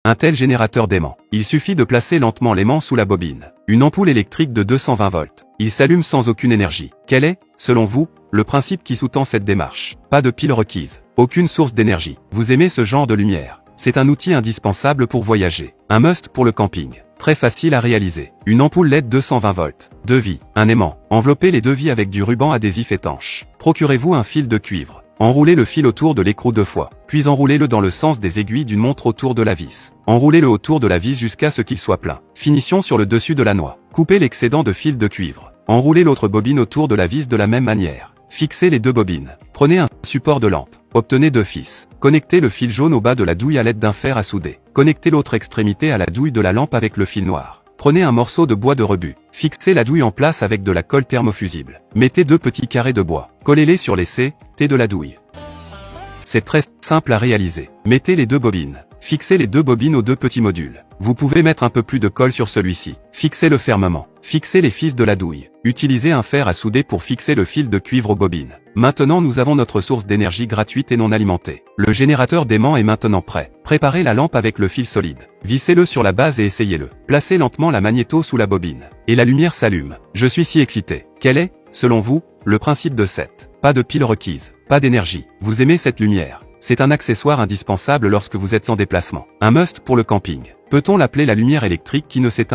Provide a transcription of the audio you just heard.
Un tel générateur d'aimant. Il suffit de placer lentement l'aimant sous la bobine. Une ampoule électrique de 220 volts. Il s'allume sans aucune énergie. Quel est, selon vous, le principe qui sous-tend cette démarche? Pas de pile requise. Aucune source d'énergie. Vous aimez ce genre de lumière? C'est un outil indispensable pour voyager. Un must pour le camping. Très facile à réaliser. Une ampoule LED 220 volts. Devis. Un aimant. Enveloppez les devis avec du ruban adhésif étanche. Procurez-vous un fil de cuivre. Enroulez le fil autour de l'écrou 2 fois, puis enroulez-le dans le sens des aiguilles d'une montre autour de la vis. Enroulez-le autour de la vis jusqu'à ce qu'il soit plein. Finition sur le dessus de la noix. Coupez l'excédent de fil de cuivre. Enroulez l'autre bobine autour de la vis de la même manière. Fixez les deux bobines. Prenez un support de lampe. Obtenez 2 fils. Connectez le fil jaune au bas de la douille à l'aide d'un fer à souder. Connectez l'autre extrémité à la douille de la lampe avec le fil noir. Prenez un morceau de bois de rebut. Fixez la douille en place avec de la colle thermofusible. Mettez 2 petits carrés de bois. Collez-les sur les C-T de la douille. C'est très simple à réaliser. Mettez les 2 bobines. Fixez les 2 bobines aux 2 petits modules. Vous pouvez mettre un peu plus de colle sur celui-ci. Fixez-le fermement. Fixez les fils de la douille. Utilisez un fer à souder pour fixer le fil de cuivre aux bobines. Maintenant nous avons notre source d'énergie gratuite et non alimentée. Le générateur d'aimant est maintenant prêt. Préparez la lampe avec le fil solide. Vissez-le sur la base et essayez-le. Placez lentement la magnéto sous la bobine. Et la lumière s'allume. Je suis si excité. Quel est, selon vous, le principe de cette? Pas de pile requise. Pas d'énergie. Vous aimez cette lumière? C'est un accessoire indispensable lorsque vous êtes en déplacement. Un must pour le camping. Peut-on l'appeler la lumière électrique qui ne s'éteint